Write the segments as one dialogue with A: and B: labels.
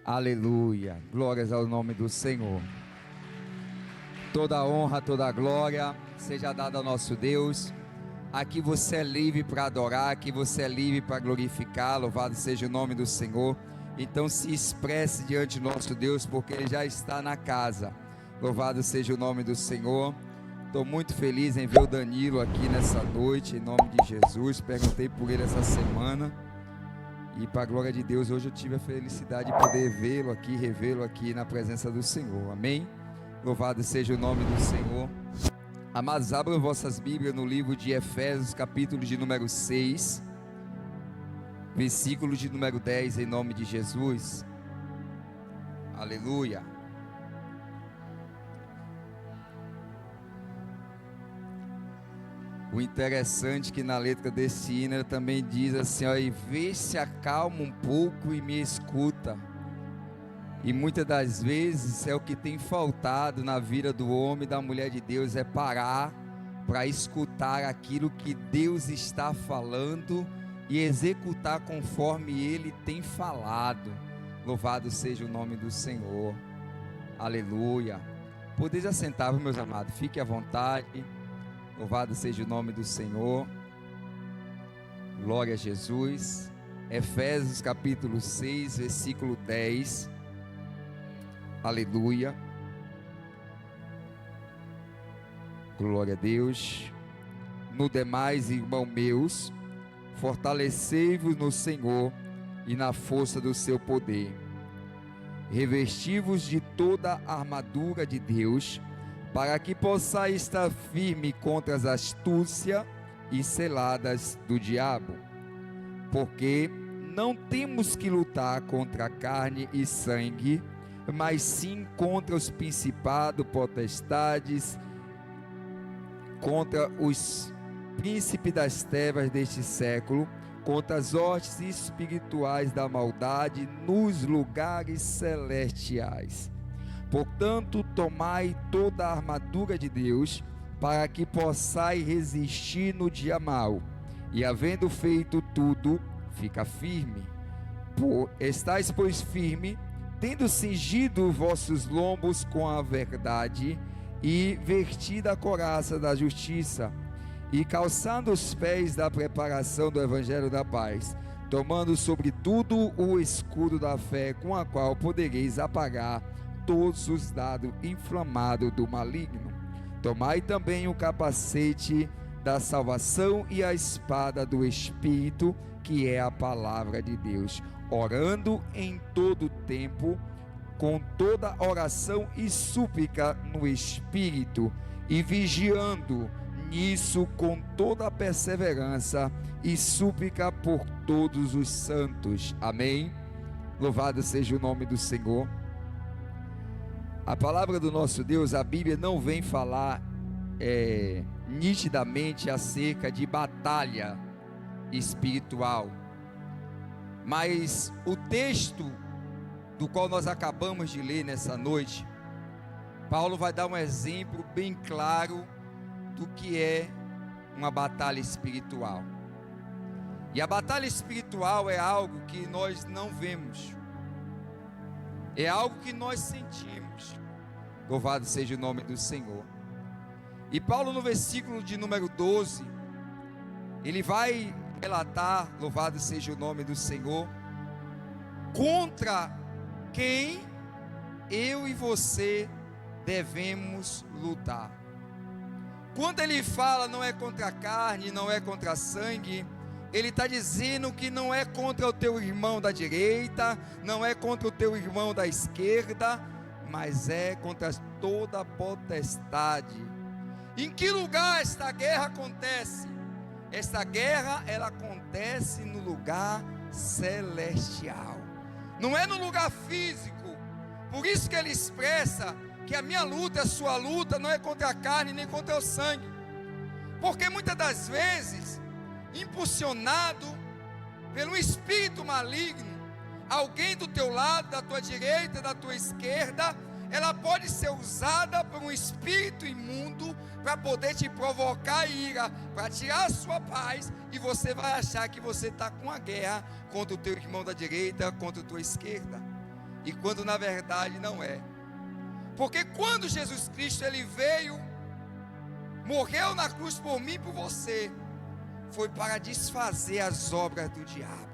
A: Aleluia, glórias ao nome do Senhor. Toda a honra, toda a glória seja dada ao nosso Deus. Aqui você é livre para adorar, aqui você é livre para glorificar. Louvado seja o nome do Senhor. Então se expresse diante do nosso Deus, porque Ele já está na casa. Louvado seja o nome do Senhor. Estou muito feliz em ver o Danilo aqui nessa noite, em nome de Jesus. Perguntei por ele essa semana e, para a glória de Deus, hoje eu tive a felicidade de poder vê-lo aqui, revê-lo aqui na presença do Senhor. Amém? Louvado seja o nome do Senhor. Amados, abram vossas Bíblias no livro de Efésios, capítulo de número 6, versículo de número 10, em nome de Jesus. Aleluia. O interessante é que na letra desse hino também diz assim, ó, e vê se acalma um pouco e me escuta. E muitas das vezes é o que tem faltado na vida do homem e da mulher de Deus, é parar para escutar aquilo que Deus está falando e executar conforme Ele tem falado. Louvado seja o nome do Senhor. Aleluia. Podeis assentar, meus amados, fique à vontade. Louvado seja o nome do Senhor. Glória a Jesus. Efésios capítulo 6, versículo 10. Aleluia. Glória a Deus. No demais, irmãos meus, fortalecei-vos no Senhor e na força do seu poder. Revesti-vos de toda a armadura de Deus, para que possais estar firme contra as astúcias e ciladas do diabo. Porque não temos que lutar contra carne e sangue, mas sim contra os principados, potestades, contra os príncipes das trevas deste século, contra as hostes espirituais da maldade nos lugares celestiais. Portanto, tomai toda a armadura de Deus, para que possais resistir no dia mau, e havendo feito tudo, fica firme. Estais, pois, firme, tendo cingido vossos lombos com a verdade, e vestida a couraça da justiça, e calçando os pés da preparação do evangelho da paz, tomando sobretudo o escudo da fé, com a qual podereis apagar todos os dardos inflamados do maligno. Tomai também o capacete da salvação e a espada do Espírito, que é a palavra de Deus, orando em todo tempo, com toda oração e súplica no Espírito, e vigiando nisso com toda perseverança e súplica por todos os santos. Amém? Louvado seja o nome do Senhor. A palavra do nosso Deus, a Bíblia não vem falar nitidamente acerca de batalha espiritual, mas o texto do qual nós acabamos de ler nessa noite, Paulo vai dar um exemplo bem claro do que é uma batalha espiritual. E a batalha espiritual é algo que nós não vemos, é algo que nós sentimos. Louvado seja o nome do Senhor. E Paulo, no versículo de número 12, ele vai relatar, louvado seja o nome do Senhor, contra quem eu e você devemos lutar. Quando ele fala não é contra a carne, não é contra sangue, ele está dizendo que não é contra o teu irmão da direita, não é contra o teu irmão da esquerda, mas é contra toda a potestade. Em que lugar esta guerra acontece? Esta guerra, ela acontece no lugar celestial, não é no lugar físico. Por isso que ele expressa que a minha luta, a sua luta, não é contra a carne nem contra o sangue, porque muitas das vezes, impulsionado pelo espírito maligno, alguém do teu lado, da tua direita, da tua esquerda, ela pode ser usada por um espírito imundo para poder te provocar ira, para tirar a sua paz, e você vai achar que você está com a guerra contra o teu irmão da direita, contra a tua esquerda. e quando na verdade não é. Porque quando Jesus Cristo ele veio, morreu na cruz por mim e por você, foi para desfazer as obras do diabo,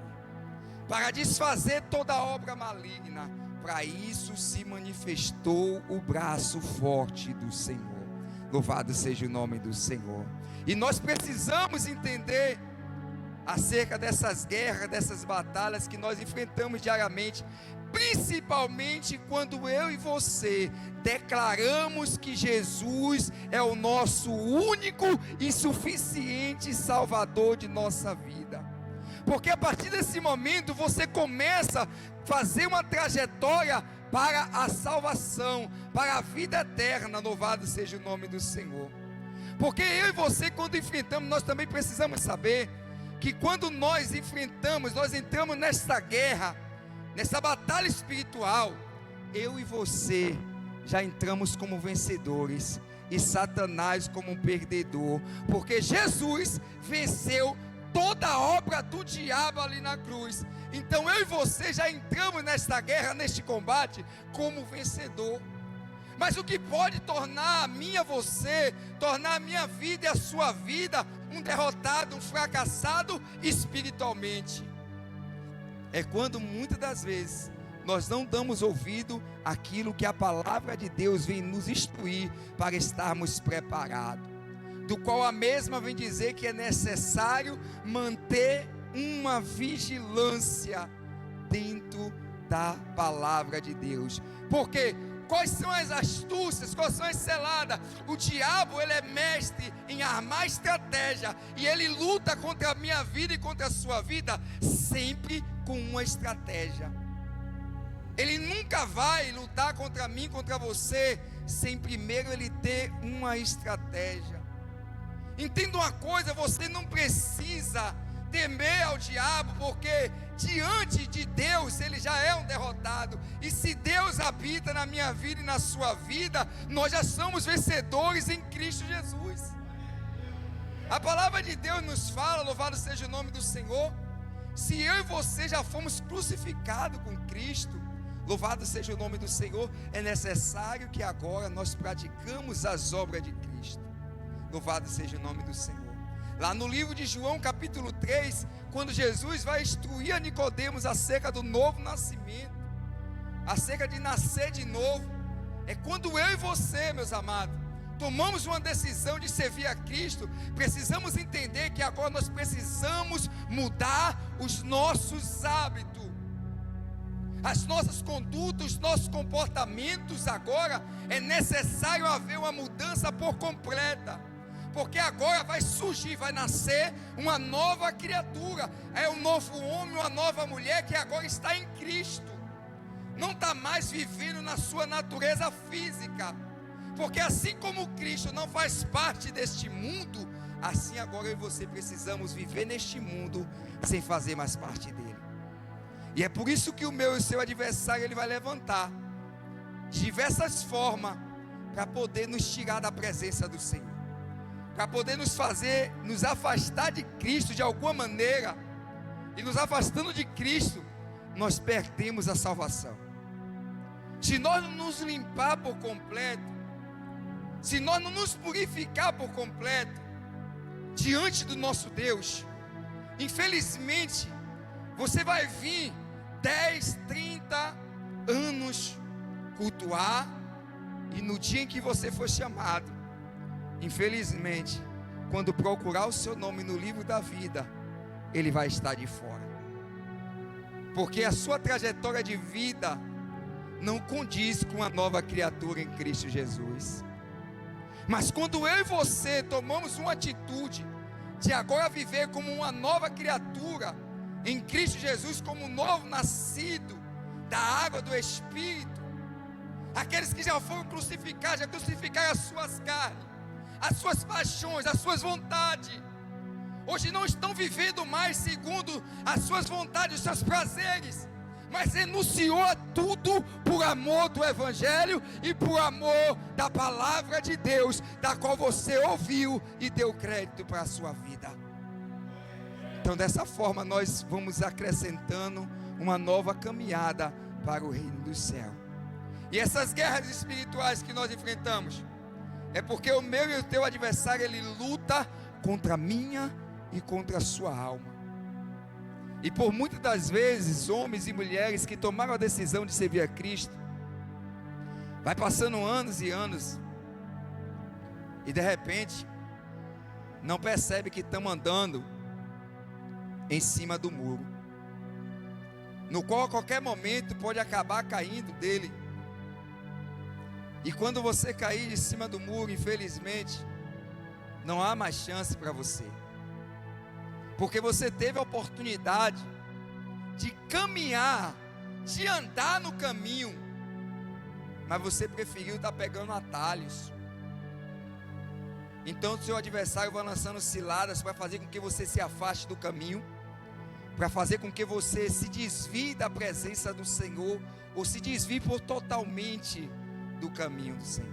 A: para desfazer toda obra maligna. Para isso se manifestou o braço forte do Senhor. Louvado seja o nome do Senhor. E nós precisamos entender acerca dessas guerras, dessas batalhas que nós enfrentamos diariamente, principalmente quando eu e você declaramos que Jesus é o nosso único e suficiente Salvador de nossa vida. Porque a partir desse momento você começa a fazer uma trajetória para a salvação, para a vida eterna. Louvado seja o nome do Senhor. Porque eu e você, quando enfrentamos, nós também precisamos saber que quando nós enfrentamos, nós entramos nessa guerra, nessa batalha espiritual, eu e você já entramos como vencedores e Satanás como um perdedor, porque Jesus venceu toda a obra do diabo ali na cruz. Então eu e você já entramos nesta guerra, neste combate, como vencedor. Mas o que pode tornar a minha você, tornar a minha vida e a sua vida um derrotado, um fracassado espiritualmente, é quando muitas das vezes nós não damos ouvido àquilo que a palavra de Deus vem nos instruir para estarmos preparados, do qual a mesma vem dizer que é necessário manter uma vigilância dentro da palavra de Deus. Porque quais são as astúcias, quais são as seladas? O diabo, ele é mestre em armar estratégia, e ele luta contra a minha vida e contra a sua vida, sempre com uma estratégia. Ele nunca vai lutar contra mim, contra você, sem primeiro ele ter uma estratégia. Entenda uma coisa, você não precisa temer ao diabo, porque diante de Deus ele já é um derrotado. E se Deus habita na minha vida e na sua vida, nós já somos vencedores em Cristo Jesus. A palavra de Deus nos fala, louvado seja o nome do Senhor, se eu e você já fomos crucificados com Cristo, louvado seja o nome do Senhor, é necessário que agora nós praticamos as obras de Cristo. Louvado seja o nome do Senhor. Lá no livro de João capítulo 3, quando Jesus vai instruir a Nicodemos acerca do novo nascimento, acerca de nascer de novo, é quando eu e você, meus amados, tomamos uma decisão de servir a Cristo. Precisamos entender que agora nós precisamos mudar os nossos hábitos, as nossas condutas, os nossos comportamentos. Agora é necessário haver uma mudança por completa, porque agora vai surgir, vai nascer uma nova criatura, é um novo homem, uma nova mulher que agora está em Cristo, não está mais vivendo na sua natureza física, porque assim como Cristo não faz parte deste mundo, assim agora eu e você precisamos viver neste mundo sem fazer mais parte dele. E é por isso que o meu e o seu adversário ele vai levantar de diversas formas para poder nos tirar da presença do Senhor, para poder nos fazer, nos afastar de Cristo de alguma maneira. E nos afastando de Cristo, nós perdemos a salvação. Se nós não nos limpar por completo, se nós não nos purificar por completo diante do nosso Deus, infelizmente você vai vir 10, 30 anos cultuar, e no dia em que você for chamado, infelizmente, quando procurar o seu nome no livro da vida, ele vai estar de fora, porque a sua trajetória de vida não condiz com a nova criatura em Cristo Jesus. Mas quando eu e você tomamos uma atitude de agora viver como uma nova criatura em Cristo Jesus, como um novo nascido da água do Espírito, aqueles que já foram crucificados, já crucificaram as suas carnes, as suas paixões, as suas vontades, hoje não estão vivendo mais segundo as suas vontades, os seus prazeres, mas renunciou a tudo por amor do Evangelho e por amor da palavra de Deus, da qual você ouviu e deu crédito para a sua vida. Então dessa forma nós vamos acrescentando uma nova caminhada para o reino do céu. E essas guerras espirituais que nós enfrentamos, é porque o meu e o teu adversário, ele luta contra a minha e contra a sua alma. E por muitas das vezes, homens e mulheres que tomaram a decisão de servir a Cristo, vai passando anos e anos, e de repente, não percebe que estão andando em cima do muro, no qual a qualquer momento pode acabar caindo dele. E quando você cair de cima do muro, infelizmente, não há mais chance para você, porque você teve a oportunidade de caminhar, de andar no caminho, mas você preferiu estar pegando atalhos. Então o seu adversário vai lançando ciladas para fazer com que você se afaste do caminho, para fazer com que você se desvie da presença do Senhor, ou se desvie por totalmente do caminho do Senhor.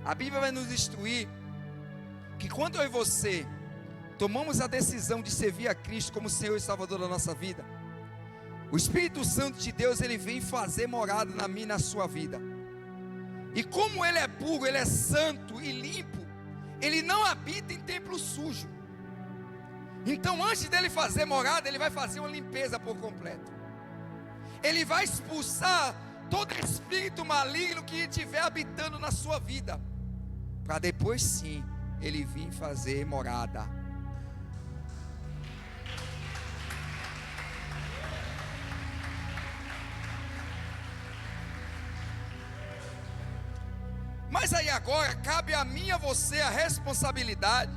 A: A Bíblia vai nos instruir que quando eu e você tomamos a decisão de servir a Cristo como Senhor e Salvador da nossa vida, o Espírito Santo de Deus, ele vem fazer morada na minha e na sua vida. E como ele é puro, ele é santo e limpo, ele não habita em templo sujo. Então antes dele fazer morada, ele vai fazer uma limpeza por completo. Ele vai expulsar todo espírito maligno que estiver habitando na sua vida, para depois sim, ele vir fazer morada. Mas aí agora, cabe a mim e a você a responsabilidade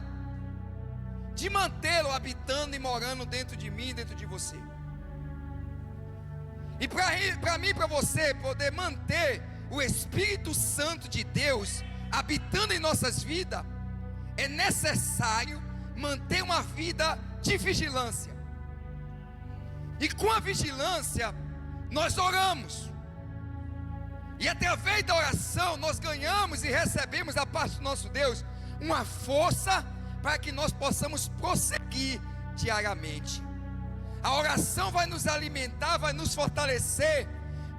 A: de mantê-lo habitando e morando dentro de mim, dentro de você. E para mim e para você poder manter o Espírito Santo de Deus habitando em nossas vidas, é necessário manter uma vida de vigilância. E com a vigilância, nós oramos. E através da oração, nós ganhamos e recebemos da parte do nosso Deus uma força para que nós possamos prosseguir diariamente. A oração vai nos alimentar, vai nos fortalecer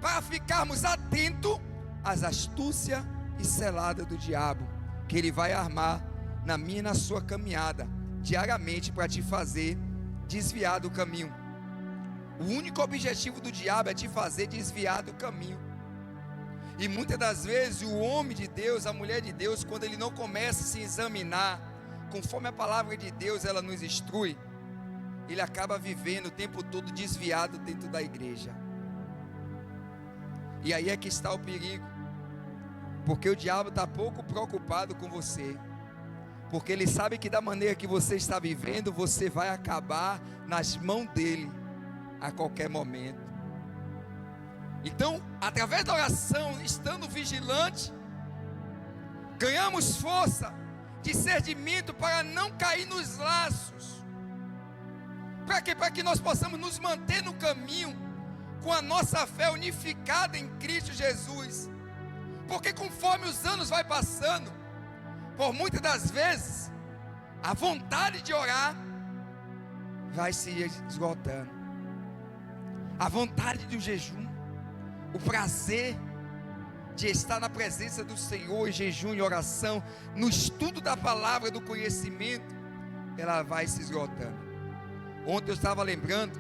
A: para ficarmos atentos às astúcias e celadas do diabo, que ele vai armar na minha e na sua caminhada diariamente para te fazer desviar do caminho. O único objetivo do diabo é te fazer desviar do caminho. E muitas das vezes o homem de Deus, a mulher de Deus, quando ele não começa a se examinar, conforme a palavra de Deus ela nos instrui, ele acaba vivendo o tempo todo desviado dentro da igreja. E aí é que está o perigo, porque o diabo está pouco preocupado com você, porque ele sabe que da maneira que você está vivendo, você vai acabar nas mãos dele a qualquer momento. Então, através da oração, estando vigilante, ganhamos força, discernimento para não cair nos laços. Para quê? Para que nós possamos nos manter no caminho, com a nossa fé unificada em Cristo Jesus. Porque conforme os anos vai passando, por muitas das vezes, a vontade de orar vai se esgotando. A vontade do jejum, o prazer de estar na presença do Senhor, em jejum e oração, no estudo da palavra, do conhecimento, ela vai se esgotando. Ontem eu estava lembrando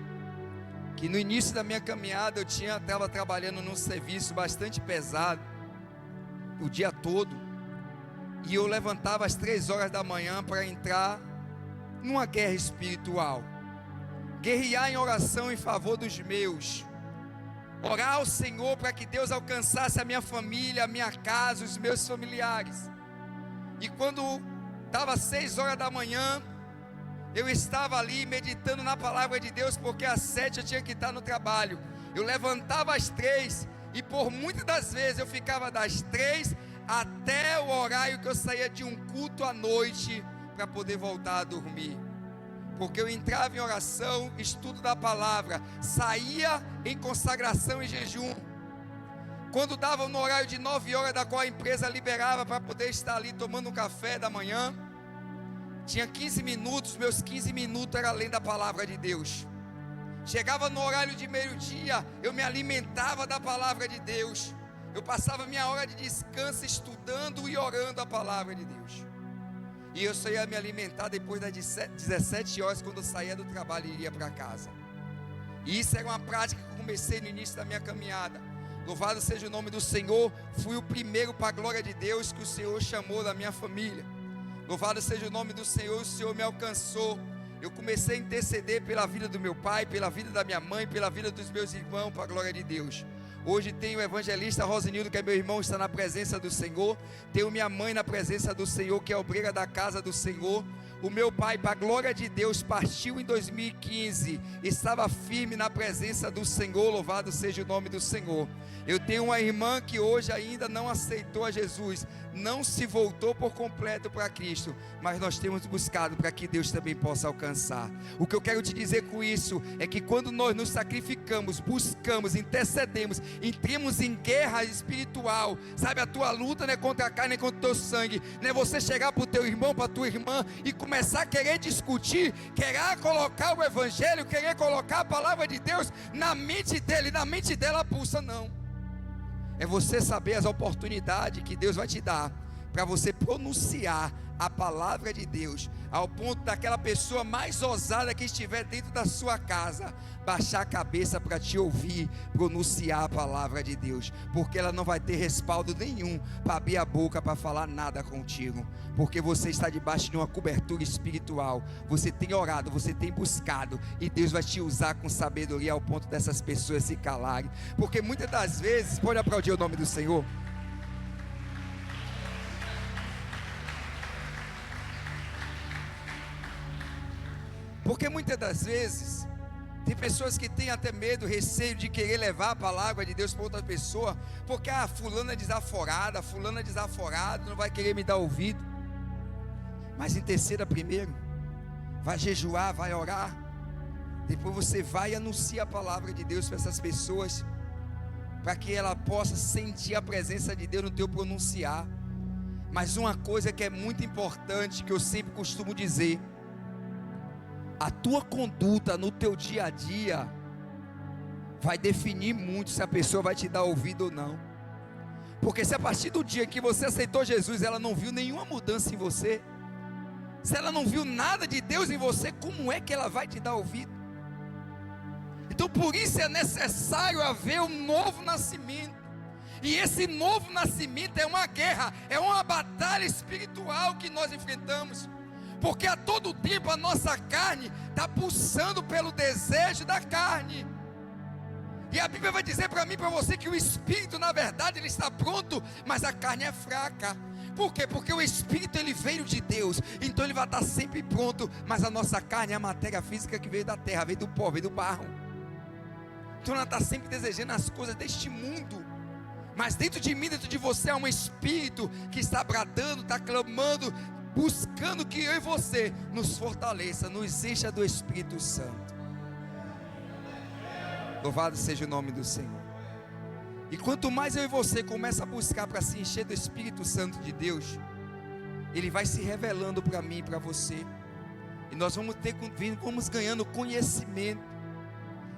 A: que no início da minha caminhada eu estava trabalhando num serviço bastante pesado o dia todo, e eu levantava às 3 horas da manhã para entrar numa guerra espiritual, guerrear em oração em favor dos meus, orar ao Senhor para que Deus alcançasse a minha família, a minha casa, os meus familiares. E quando estava 6 horas da manhã, eu estava ali meditando na palavra de Deus, porque às 7 eu tinha que estar no trabalho. Eu levantava às 3, e por muitas das vezes eu ficava das 3 até o horário que eu saía de um culto à noite, para poder voltar a dormir. Porque eu entrava em oração, estudo da palavra, saía em consagração e jejum. Quando dava no horário de 9 horas, da qual a empresa liberava para poder estar ali tomando um café da manhã, tinha 15 minutos, meus 15 minutos era além da palavra de Deus. Chegava no horário de meio-dia, eu me alimentava da palavra de Deus. Eu passava minha hora de descanso estudando e orando a palavra de Deus. E eu só ia me alimentar depois das 17 horas, quando eu saía do trabalho e iria para casa. E isso era uma prática que eu comecei no início da minha caminhada. Louvado seja o nome do Senhor. Fui o primeiro, para a glória de Deus, que o Senhor chamou da minha família. Louvado seja o nome do Senhor. O Senhor me alcançou. Eu comecei a interceder pela vida do meu pai, pela vida da minha mãe, pela vida dos meus irmãos, para a glória de Deus. Hoje tenho o evangelista Rosinildo, que é meu irmão, está na presença do Senhor. Tenho minha mãe na presença do Senhor, que é obreira da casa do Senhor. O meu pai, para a glória de Deus, partiu em 2015, estava firme na presença do Senhor, louvado seja o nome do Senhor. Eu tenho uma irmã que hoje ainda não aceitou a Jesus, não se voltou por completo para Cristo, mas nós temos buscado para que Deus também possa alcançar. O que eu quero te dizer com isso é que quando nós nos sacrificamos, buscamos, intercedemos, entramos em guerra espiritual, sabe, a tua luta não é contra a carne, é contra o teu sangue, não é você chegar para o teu irmão, para a tua irmã e começar a querer discutir, querer colocar o evangelho, querer colocar a palavra de Deus na mente dele, na mente dela pulsa, não. É você saber as oportunidades que Deus vai te dar para você pronunciar a palavra de Deus, ao ponto daquela pessoa mais ousada que estiver dentro da sua casa baixar a cabeça para te ouvir pronunciar a palavra de Deus, porque ela não vai ter respaldo nenhum para abrir a boca para falar nada contigo, porque você está debaixo de uma cobertura espiritual. Você tem orado, você tem buscado, e Deus vai te usar com sabedoria ao ponto dessas pessoas se calarem, porque muitas das vezes, pode aplaudir o nome do Senhor. Porque muitas das vezes tem pessoas que têm até medo, receio de querer levar a palavra de Deus para outra pessoa, porque fulana é desaforada, fulana é desaforado, não vai querer me dar ouvido. Mas interceda primeiro, vai jejuar, vai orar, depois você vai e anuncia a palavra de Deus para essas pessoas, para que ela possa sentir a presença de Deus no teu pronunciar. Mas uma coisa que é muito importante, que eu sempre costumo dizer: a tua conduta no teu dia a dia vai definir muito se a pessoa vai te dar ouvido ou não. Porque se a partir do dia que você aceitou Jesus, ela não viu nenhuma mudança em você, se ela não viu nada de Deus em você, como é que ela vai te dar ouvido? Então por isso é necessário haver um novo nascimento. E esse novo nascimento é uma guerra, é uma batalha espiritual que nós enfrentamos. Porque a todo tempo a nossa carne está pulsando pelo desejo da carne. E a Bíblia vai dizer para mim e para você que o Espírito, na verdade, ele está pronto, mas a carne é fraca. Por quê? Porque o Espírito, ele veio de Deus, então ele vai estar sempre pronto. Mas a nossa carne é a matéria física que veio da terra, veio do pó, veio do barro. Então ela está sempre desejando as coisas deste mundo. Mas dentro de mim, dentro de você, há um Espírito que está bradando, está clamando, buscando que eu e você nos fortaleça, nos encha do Espírito Santo. Louvado seja o nome do Senhor. E quanto mais eu e você começa a buscar para se encher do Espírito Santo de Deus, ele vai se revelando para mim e para você, e nós vamos ganhando conhecimento.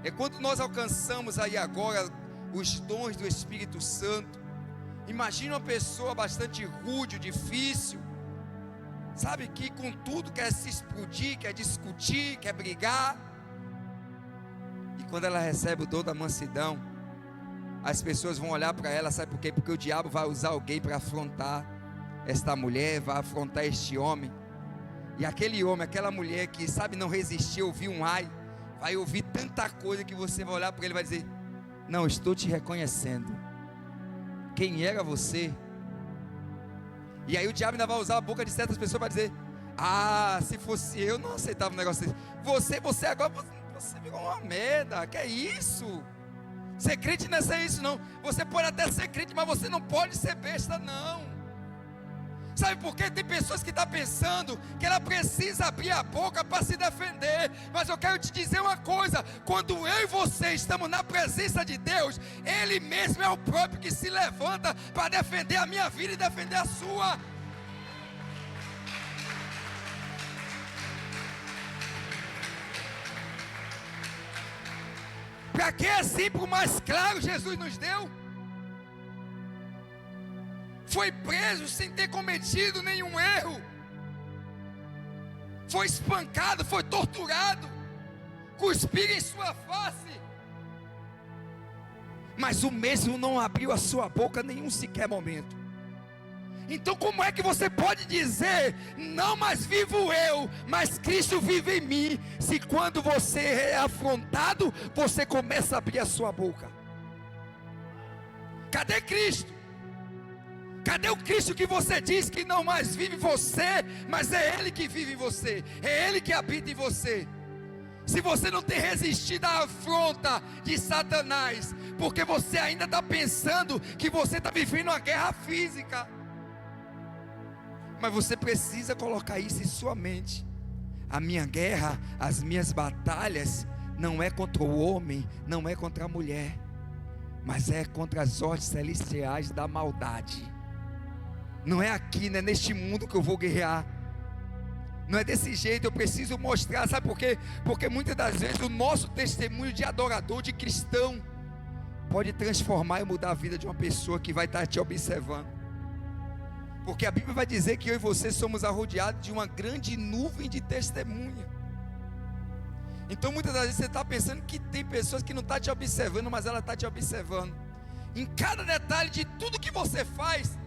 A: É quando nós alcançamos aí agora os dons do Espírito Santo. Imagina uma pessoa bastante rude, difícil, sabe, que com tudo quer se explodir, quer discutir, quer brigar. E quando ela recebe o dom da mansidão, as pessoas vão olhar para ela, sabe por quê? Porque o diabo vai usar alguém para afrontar esta mulher, vai afrontar este homem. E aquele homem, aquela mulher que sabe não resistir, ouvir um ai, vai ouvir tanta coisa que você vai olhar para ele e vai dizer: não, estou te reconhecendo. Quem era você? E aí o diabo ainda vai usar a boca de certas pessoas para dizer: ah, se fosse eu, não aceitava um negócio desse. Você agora, você virou uma merda. Que é isso? Ser crente não é ser isso não. Você pode até ser crente, mas você não pode ser besta não. Sabe por quê? Tem pessoas que estão pensando que ela precisa abrir a boca para se defender. Mas eu quero te dizer uma coisa: quando eu e você estamos na presença de Deus, Ele mesmo é o próprio que se levanta para defender a minha vida e defender a sua. Para que exemplo mais claro Jesus nos deu? Foi preso sem ter cometido nenhum erro, foi espancado, foi torturado, cuspiram em sua face, mas o mesmo não abriu a sua boca nenhum sequer momento. Então como é que você pode dizer, não mais vivo eu, mas Cristo vive em mim, se quando você é afrontado, você começa a abrir a sua boca? Cadê Cristo? Cadê o Cristo que você diz que não mais vive você, mas é Ele que vive em você, é Ele que habita em você? Se você não tem resistido à afronta de Satanás, porque você ainda está pensando que você está vivendo uma guerra física, mas você precisa colocar isso em sua mente. A minha guerra, as minhas batalhas, não é contra o homem, não é contra a mulher, mas é contra as hostes celestiais da maldade. Não é aqui, não é neste mundo que eu vou guerrear. Não é desse jeito, eu preciso mostrar, sabe por quê? Porque muitas das vezes o nosso testemunho de adorador, de cristão, pode transformar e mudar a vida de uma pessoa que vai estar te observando. Porque a Bíblia vai dizer que eu e você somos arrodeados de uma grande nuvem de testemunha. Então muitas das vezes você está pensando que tem pessoas que não estão te observando, mas ela está te observando. Em cada detalhe de tudo que você faz,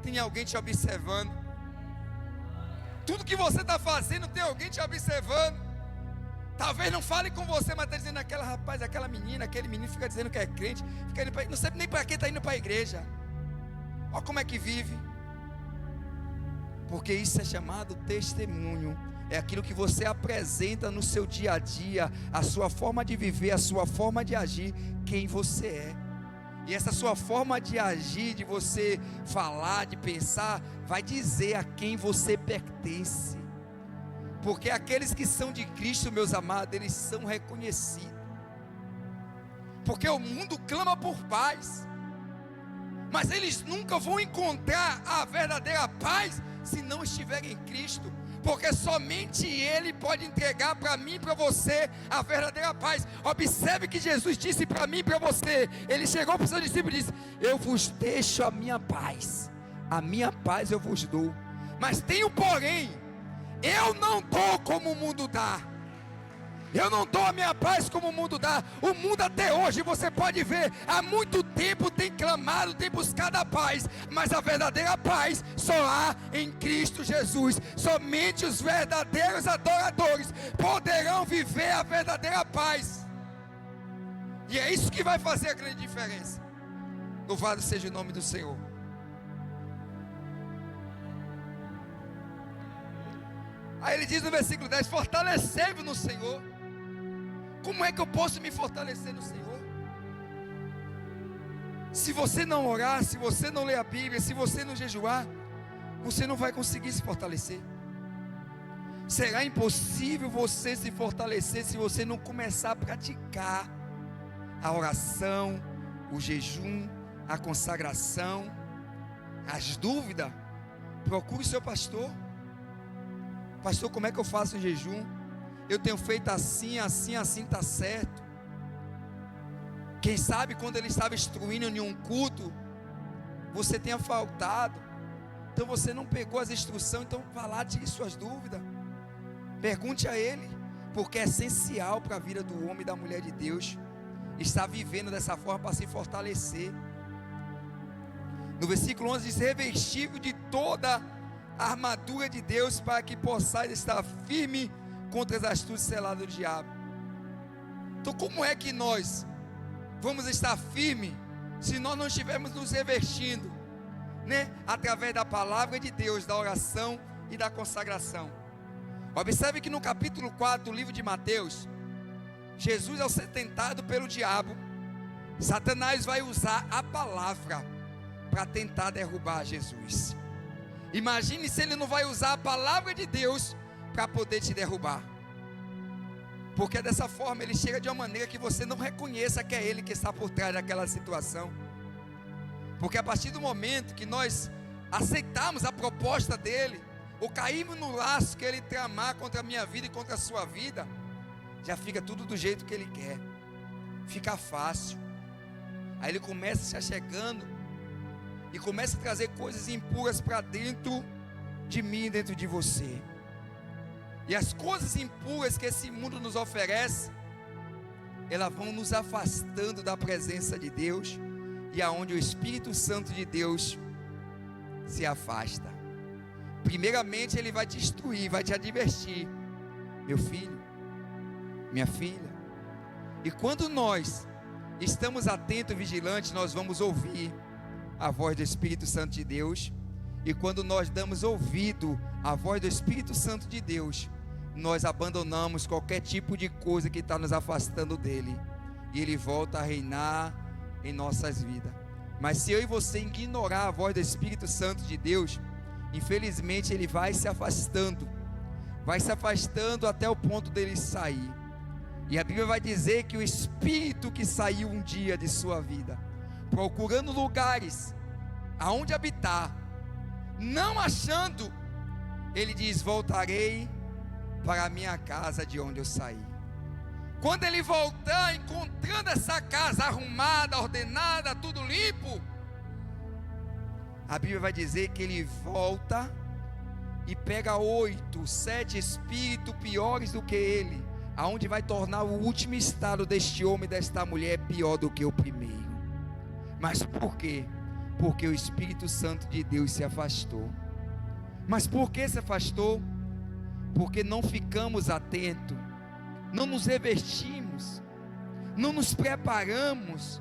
A: tem alguém te observando. Tudo que você está fazendo, tem alguém te observando. Talvez não fale com você, mas está dizendo, aquela rapaz, aquela menina, aquele menino fica dizendo que é crente, fica indo pra, não sabe nem para que está indo para a igreja. Olha como é que vive. Porque isso é chamado testemunho. É aquilo que você apresenta no seu dia a dia, a sua forma de viver, a sua forma de agir, quem você é. E essa sua forma de agir, de você falar, de pensar, vai dizer a quem você pertence. Porque aqueles que são de Cristo, meus amados, eles são reconhecidos. Porque o mundo clama por paz, mas eles nunca vão encontrar a verdadeira paz se não estiverem em Cristo. Porque somente Ele pode entregar para mim e para você a verdadeira paz. Observe que Jesus disse para mim e para você. Ele chegou para os seus discípulos e disse: eu vos deixo a minha paz eu vos dou. Mas tem um porém, eu não dou como o mundo dá. Eu não dou a minha paz como o mundo dá. O mundo até hoje, você pode ver, há muito tempo tem clamado, tem buscado a paz, mas a verdadeira paz só há em Cristo Jesus. Somente os verdadeiros adoradores poderão viver a verdadeira paz. E é isso que vai fazer a grande diferença. Louvado seja o nome do Senhor. Aí ele diz no versículo 10: fortalecei-vos no Senhor. Como é que eu posso me fortalecer no Senhor? Se você não orar, se você não ler a Bíblia, se você não jejuar, você não vai conseguir se fortalecer. Será impossível você se fortalecer se você não começar a praticar a oração, o jejum, a consagração. As dúvidas, procure o seu pastor. Pastor, como é que eu faço o jejum? Eu tenho feito assim, assim, assim, está certo. Quem sabe quando ele estava instruindo em um culto, você tenha faltado, então você não pegou as instruções. Então vá lá, tire suas dúvidas, pergunte a ele, porque é essencial para a vida do homem e da mulher de Deus estar vivendo dessa forma para se fortalecer. No versículo 11 diz: revestido de toda a armadura de Deus, para que possais estar firme contra as astúcias seladas do diabo. Então como é que nós vamos estar firmes se nós não estivermos nos revestindo, né? Através da palavra de Deus, da oração e da consagração. Observe que no capítulo 4 do livro de Mateus, Jesus, ao ser tentado pelo diabo, Satanás vai usar a palavra para tentar derrubar Jesus. Imagine se ele não vai usar a palavra de Deus para poder te derrubar. Porque dessa forma ele chega de uma maneira que você não reconheça que é ele que está por trás daquela situação. Porque a partir do momento que nós aceitamos a proposta dele, ou caímos no laço que ele tramar contra a minha vida e contra a sua vida, já fica tudo do jeito que ele quer. ficar fácil. Aí ele começa se achegando e começa a trazer coisas impuras para dentro de mim, dentro de você. E as coisas impuras que esse mundo nos oferece, elas vão nos afastando da presença de Deus, e aonde o Espírito Santo de Deus se afasta. Primeiramente ele vai te instruir, vai te advertir: meu filho, minha filha. E quando nós estamos atentos e vigilantes, nós vamos ouvir a voz do Espírito Santo de Deus. E quando nós damos ouvido à voz do Espírito Santo de Deus, nós abandonamos qualquer tipo de coisa que está nos afastando dele, e ele volta a reinar em nossas vidas. Mas se eu e você ignorar a voz do Espírito Santo de Deus, infelizmente ele vai se afastando até o ponto dele sair. E a Bíblia vai dizer que o espírito que saiu um dia de sua vida, procurando lugares aonde habitar, não achando, ele diz: voltarei para a minha casa de onde eu saí. Quando ele voltar, encontrando essa casa arrumada, ordenada, tudo limpo, a Bíblia vai dizer que ele volta e pega 8, 7 espíritos piores do que ele, aonde vai tornar o último estado deste homem e desta mulher pior do que o primeiro. Mas por quê? Porque o Espírito Santo de Deus se afastou. Mas por que se afastou? Porque não ficamos atentos, não nos revestimos, não nos preparamos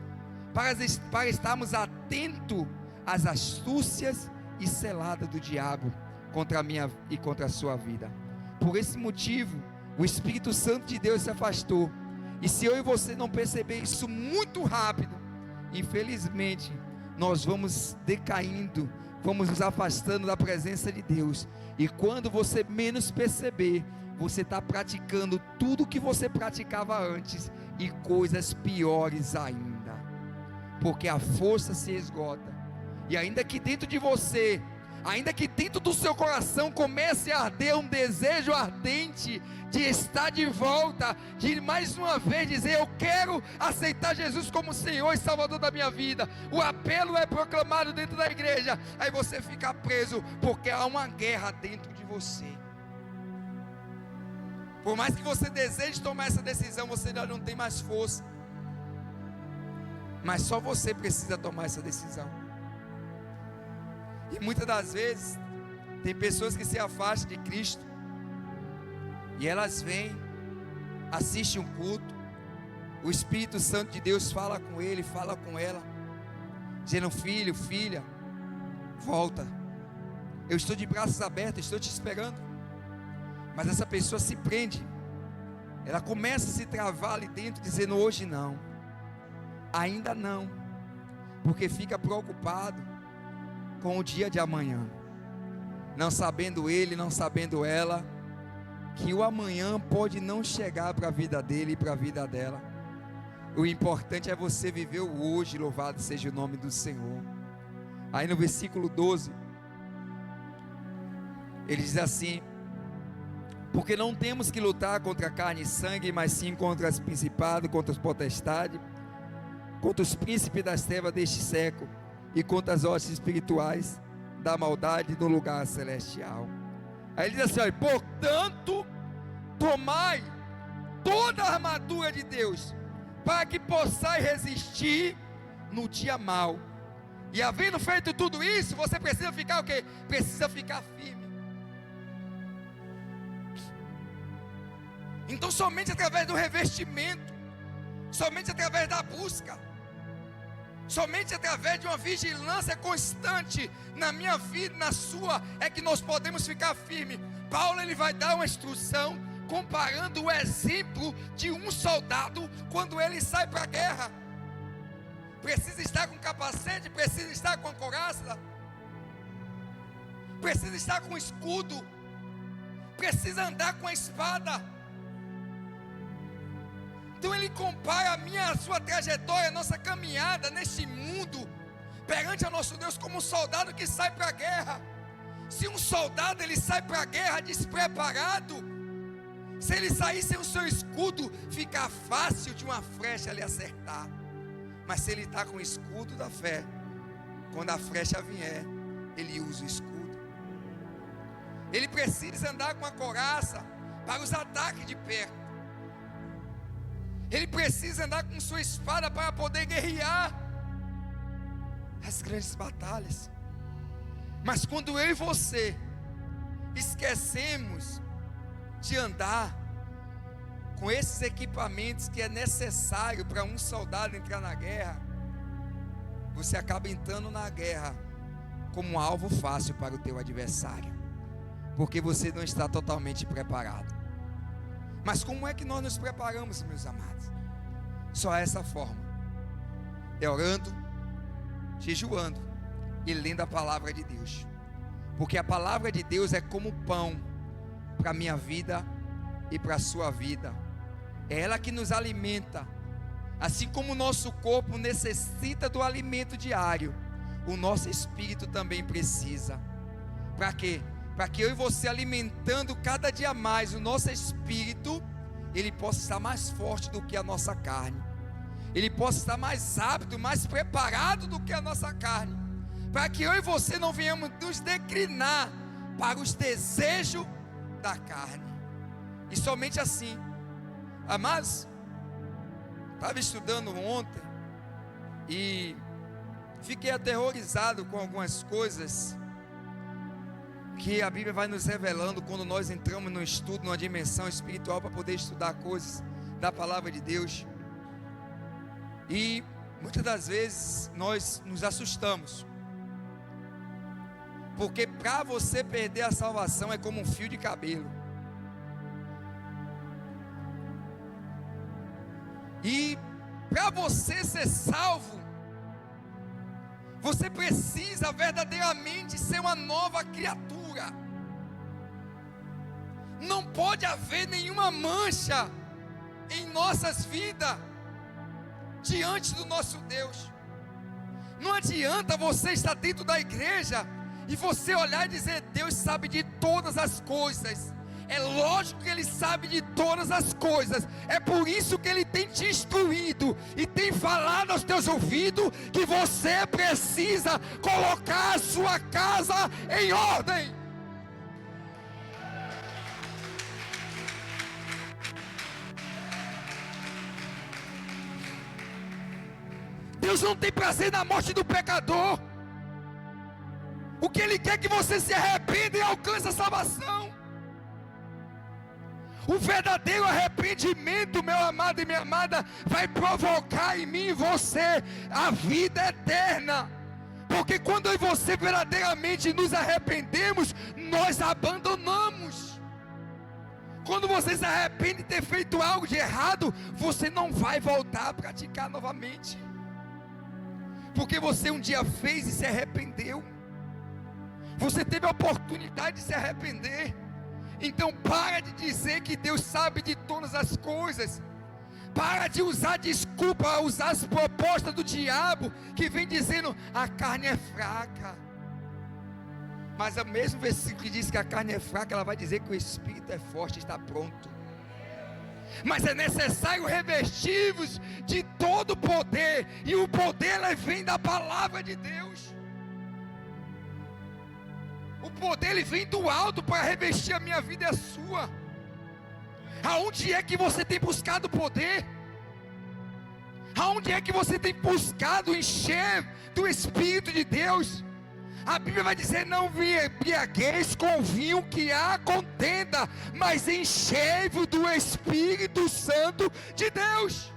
A: para estarmos atentos às astúcias e seladas do diabo contra a minha e contra a sua vida. Por esse motivo, o Espírito Santo de Deus se afastou. E se eu e você não perceber isso muito rápido, infelizmente nós vamos decaindo, vamos nos afastando da presença de Deus. E quando você menos perceber, você está praticando tudo o que você praticava antes, e coisas piores ainda, porque a força se esgota. E ainda que dentro de você, ainda que dentro do seu coração comece a arder um desejo ardente de estar de volta, de mais uma vez dizer: eu quero aceitar Jesus como Senhor e Salvador da minha vida, o apelo é proclamado dentro da igreja, aí você fica preso, porque há uma guerra dentro de você. Por mais que você deseje tomar essa decisão, você já não tem mais força, mas só você precisa tomar essa decisão. E muitas das vezes tem pessoas que se afastam de Cristo, e elas vêm, assistem um culto, o Espírito Santo de Deus fala com ele, fala com ela, dizendo: filho, filha, volta, eu estou de braços abertos, estou te esperando. Mas essa pessoa se prende, ela começa a se travar ali dentro, dizendo: hoje não, ainda não, porque fica preocupado com o dia de amanhã, não sabendo ele, não sabendo ela, que o amanhã pode não chegar para a vida dele e para a vida dela. O importante é você viver o hoje, louvado seja o nome do Senhor. Aí no versículo 12, ele diz assim: porque não temos que lutar contra carne e sangue, mas sim contra os principados, contra as potestades, contra os príncipes das trevas deste século, e contra as hostes espirituais da maldade no lugar celestial. Aí ele diz assim: olha, portanto, tomai toda a armadura de Deus, para que possais resistir no dia mau. E havendo feito tudo isso, você precisa ficar o quê? Precisa ficar firme. Então somente através do revestimento, somente através da busca, somente através de uma vigilância constante na minha vida, na sua, é que nós podemos ficar firmes. Paulo, ele vai dar uma instrução comparando o exemplo de um soldado quando ele sai para a guerra. Precisa estar com capacete, precisa estar com a couraça, precisa estar com escudo, precisa andar com a espada. Então ele compara a sua trajetória, a nossa caminhada neste mundo, perante ao nosso Deus, como um soldado que sai para a guerra. Se um soldado ele sai para a guerra despreparado, Se ele sair sem o seu escudo, fica fácil de uma flecha lhe acertar. Mas se ele está com o escudo da fé, quando a flecha vier, ele usa o escudo. Ele precisa andar com a couraça para os ataques de perto. Ele precisa andar com sua espada para poder guerrear as grandes batalhas. Mas quando eu e você esquecemos de andar com esses equipamentos que é necessário para um soldado entrar na guerra, você acaba entrando na guerra como um alvo fácil para o teu adversário, porque você não está totalmente preparado. Mas como é que nós nos preparamos, meus amados? Só essa forma: é orando, jejuando e lendo a palavra de Deus, porque a palavra de Deus é como pão para a minha vida e para a sua vida. É ela que nos alimenta. Assim como o nosso corpo necessita do alimento diário, o nosso espírito também precisa. Para quê? Para que eu e você, alimentando cada dia mais o nosso espírito, ele possa estar mais forte do que a nossa carne, ele possa estar mais apto, mais preparado do que a nossa carne, para que eu e você não venhamos nos declinar para os desejos da carne. E somente assim, amados, estava estudando ontem e fiquei aterrorizado com algumas coisas que a Bíblia vai nos revelando quando nós entramos no estudo, numa dimensão espiritual, para poder estudar coisas da palavra de Deus. E muitas das vezes nós nos assustamos, porque para você perder a salvação é como um fio de cabelo. E para você ser salvo, você precisa verdadeiramente ser uma nova criatura. Não pode haver nenhuma mancha em nossas vidas diante do nosso Deus. Não adianta você estar dentro da igreja e você olhar e dizer: Deus sabe de todas as coisas. É lógico que Ele sabe de todas as coisas. É por isso que Ele tem te instruído e tem falado aos teus ouvidos que você precisa colocar a sua casa em ordem. Deus não tem prazer na morte do pecador. O que Ele quer é que você se arrependa e alcance a salvação. O verdadeiro arrependimento, meu amado e minha amada, vai provocar em mim e você a vida eterna. Porque quando eu e você verdadeiramente nos arrependemos, nós abandonamos. Quando você se arrepende de ter feito algo de errado, você não vai voltar a praticar novamente, porque você um dia fez e se arrependeu. Você teve a oportunidade de se arrepender. Então para de dizer que Deus sabe de todas as coisas. Para de usar desculpa, usar as propostas do diabo, que vem dizendo: a carne é fraca. Mas o mesmo versículo que diz que a carne é fraca, ela vai dizer que o espírito é forte, está pronto. Mas é necessário revestir-vos de todo o poder, e o poder vem da palavra de Deus. O poder ele vem do alto para revestir a minha vida e a sua. Aonde é que você tem buscado poder? Aonde é que você tem buscado encher do Espírito de Deus? A Bíblia vai dizer: não vos embriagueis com vinho que há contenda, mas enchei-vos do Espírito Santo de Deus.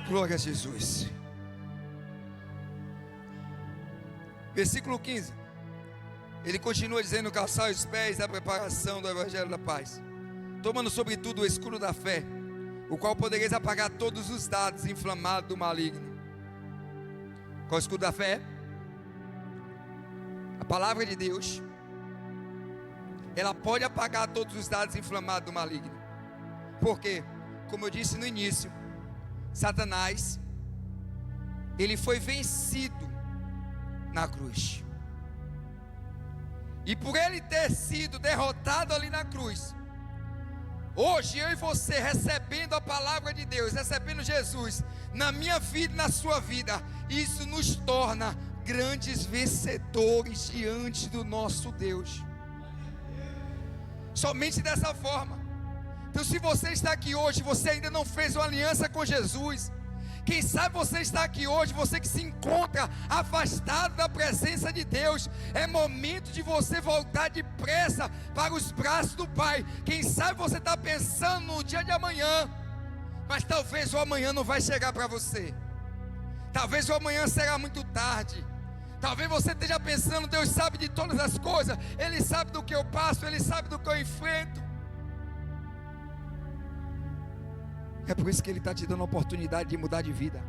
A: Glória a Jesus. Versículo 15. Ele continua dizendo: calçai os pés da preparação do Evangelho da paz, tomando sobretudo o escudo da fé, o qual podereis apagar todos os dardos inflamados do maligno. Qual é o escudo da fé? A palavra de Deus. Ela pode apagar todos os dardos inflamados do maligno. Por quê? Como eu disse no início, Satanás, ele foi vencido na cruz. E por ele ter sido derrotado ali na cruz, hoje eu e você, recebendo a palavra de Deus, recebendo Jesus na minha vida e na sua vida, isso nos torna grandes vencedores diante do nosso Deus. Somente dessa forma. Então, se você está aqui hoje, você ainda não fez uma aliança com Jesus. Quem sabe você está aqui hoje, você que se encontra afastado da presença de Deus, é momento de você voltar depressa para os braços do Pai. Quem sabe você está pensando no dia de amanhã, mas talvez o amanhã não vai chegar para você. Talvez o amanhã será muito tarde. Talvez você esteja pensando, Deus sabe de todas as coisas, Ele sabe do que eu passo, Ele sabe do que eu enfrento. É por isso que Ele está te dando a oportunidade de mudar de vida.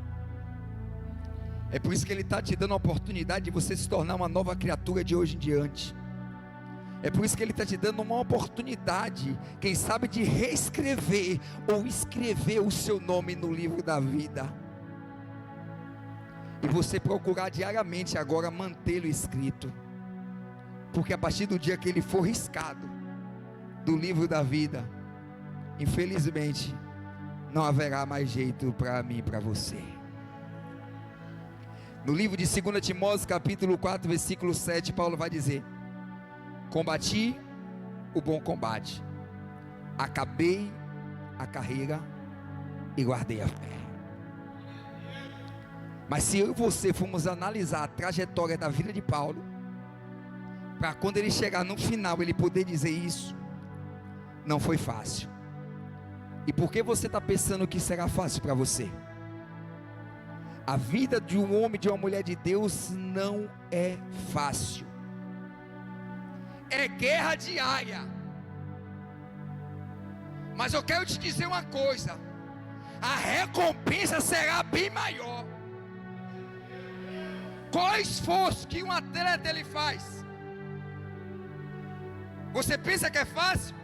A: É por isso que Ele está te dando a oportunidade de você se tornar uma nova criatura de hoje em diante. É por isso que Ele está te dando uma oportunidade, quem sabe, de reescrever ou escrever o seu nome no livro da vida. E você procurar diariamente agora mantê-lo escrito. Porque a partir do dia que ele for riscado do livro da vida, infelizmente, não haverá mais jeito para mim e para você. No livro de 2 Timóteo capítulo 4, versículo 7, Paulo vai dizer: combati o bom combate, acabei a carreira e guardei a fé. Mas se eu e você formos analisar a trajetória da vida de Paulo, para quando ele chegar no final, ele poder dizer isso, não foi fácil. E por que você está pensando que será fácil para você? A vida de um homem, de uma mulher de Deus não é fácil. É guerra diária. Mas eu quero te dizer uma coisa: a recompensa será bem maior. Qual é o esforço que um atleta ele faz? Você pensa que é fácil?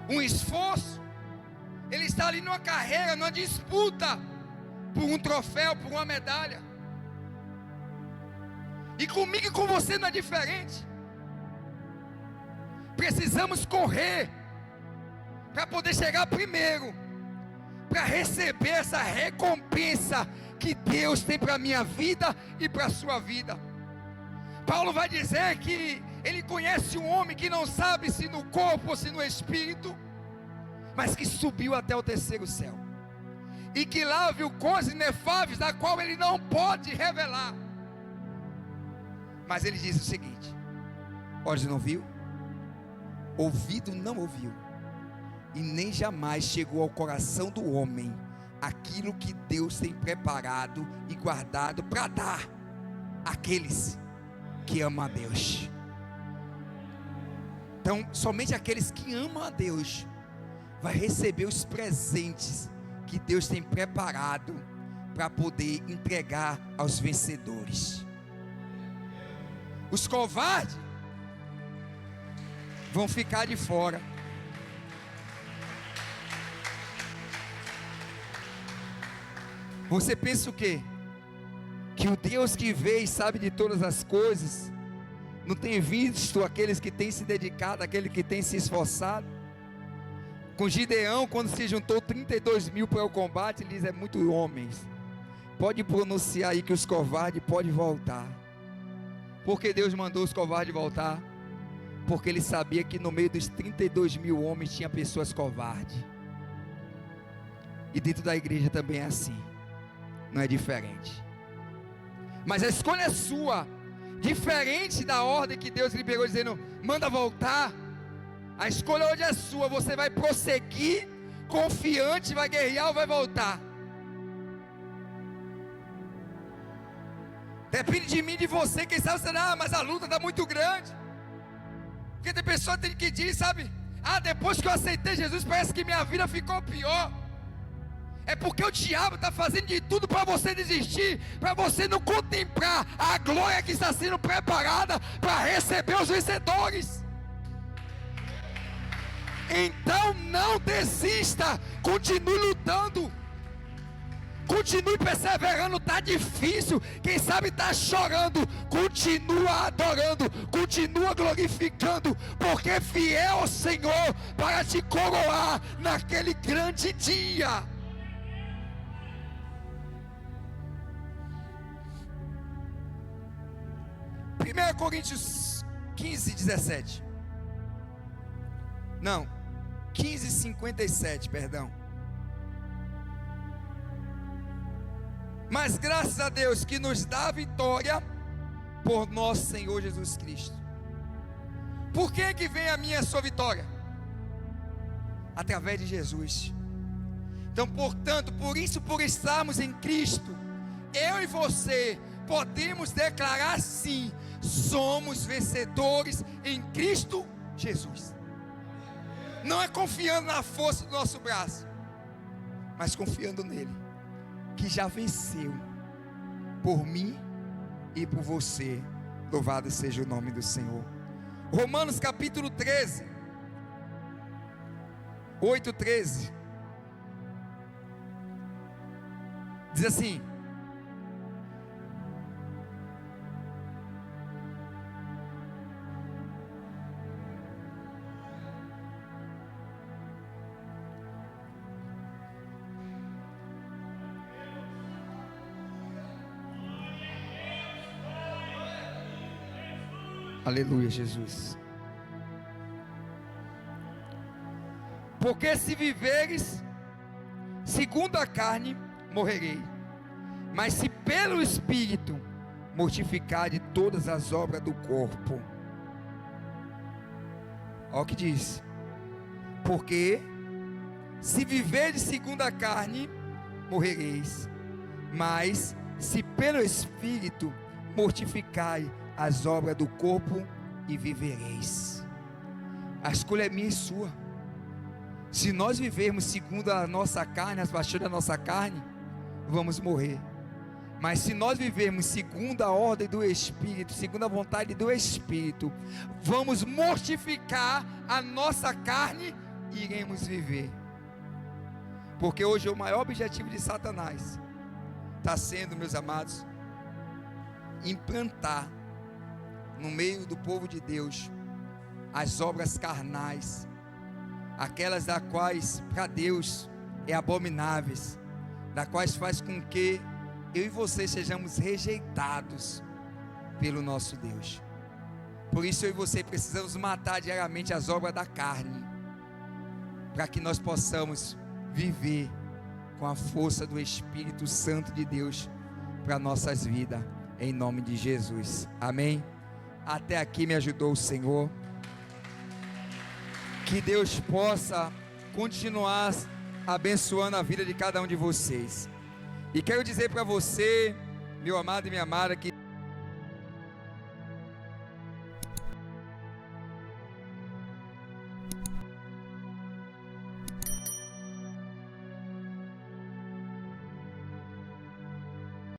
A: Um esforço, ele está ali numa carreira, numa disputa por um troféu, por uma medalha. E comigo e com você não é diferente. Precisamos correr para poder chegar primeiro, para receber essa recompensa que Deus tem para a minha vida e para a sua vida. Paulo vai dizer que ele conhece um homem que não sabe se no corpo ou se no espírito, mas que subiu até o terceiro céu, e que lá viu coisas inefáveis da qual ele não pode revelar. Mas ele diz o seguinte: olhos não viu, ouvido não ouviu, e nem jamais chegou ao coração do homem aquilo que Deus tem preparado e guardado para dar àqueles que amam a Deus. Então, somente aqueles que amam a Deus vai receber os presentes que Deus tem preparado para poder entregar aos vencedores. Os covardes vão ficar de fora. Você pensa o quê? Que o Deus que vê e sabe de todas as coisas não tem visto aqueles que têm se dedicado, aqueles que têm se esforçado? Com Gideão, quando se juntou 32 mil para o combate, ele diz: é muito homens, pode pronunciar aí que os covardes podem voltar. Por que Deus mandou os covardes voltar? Porque ele sabia que no meio dos 32 mil homens tinha pessoas covardes. E dentro da igreja também é assim, não é diferente. Mas a escolha é sua, diferente da ordem que Deus liberou dizendo: manda voltar. A escolha hoje é sua. Você vai prosseguir confiante, vai guerrear ou vai voltar? Depende de mim e de você. Quem sabe você não, mas a luta está muito grande. Porque tem pessoa que diz, sabe: depois que eu aceitei Jesus, parece que minha vida ficou pior. É porque o diabo está fazendo de tudo para você desistir, para você não contemplar a glória que está sendo preparada para receber os vencedores. Então não desista, continue lutando, Continue perseverando, está difícil, quem sabe está chorando, continua adorando, continua glorificando, porque fiel ao Senhor para te coroar naquele grande dia. Primeiro Coríntios 15:17. Não, 15:57, perdão. Mas graças a Deus que nos dá a vitória por nosso Senhor Jesus Cristo. Por que vem a minha e a sua vitória? Através de Jesus. Então, portanto, por isso, por estarmos em Cristo, eu e você podemos declarar sim, somos vencedores em Cristo Jesus. Não é confiando na força do nosso braço, mas confiando nele, que já venceu por mim e por você. Louvado seja o nome do Senhor. Romanos capítulo 13, 8:13, diz assim: aleluia, Jesus. Porque se viveres segundo a carne, morrerei. Mas se pelo Espírito mortificarem todas as obras do corpo. Olha o que diz. Porque se viveres segundo a carne, morrereis. Mas se pelo Espírito mortificai as obras do corpo, e vivereis. A escolha é minha e sua. Se nós vivermos segundo a nossa carne, as paixões da nossa carne, vamos morrer. Mas se nós vivermos segundo a ordem do Espírito, segundo a vontade do Espírito, vamos mortificar a nossa carne e iremos viver. Porque hoje o maior objetivo de Satanás está sendo, meus amados, implantar no meio do povo de Deus as obras carnais, aquelas das quais para Deus é abomináveis, das quais faz com que eu e você sejamos rejeitados pelo nosso Deus. Por isso eu e você precisamos matar diariamente as obras da carne, para que nós possamos viver com a força do Espírito Santo de Deus para nossas vidas, em nome de Jesus, amém? Até aqui me ajudou o Senhor. Que Deus possa continuar abençoando a vida de cada um de vocês. E quero dizer para você, meu amado e minha amada, que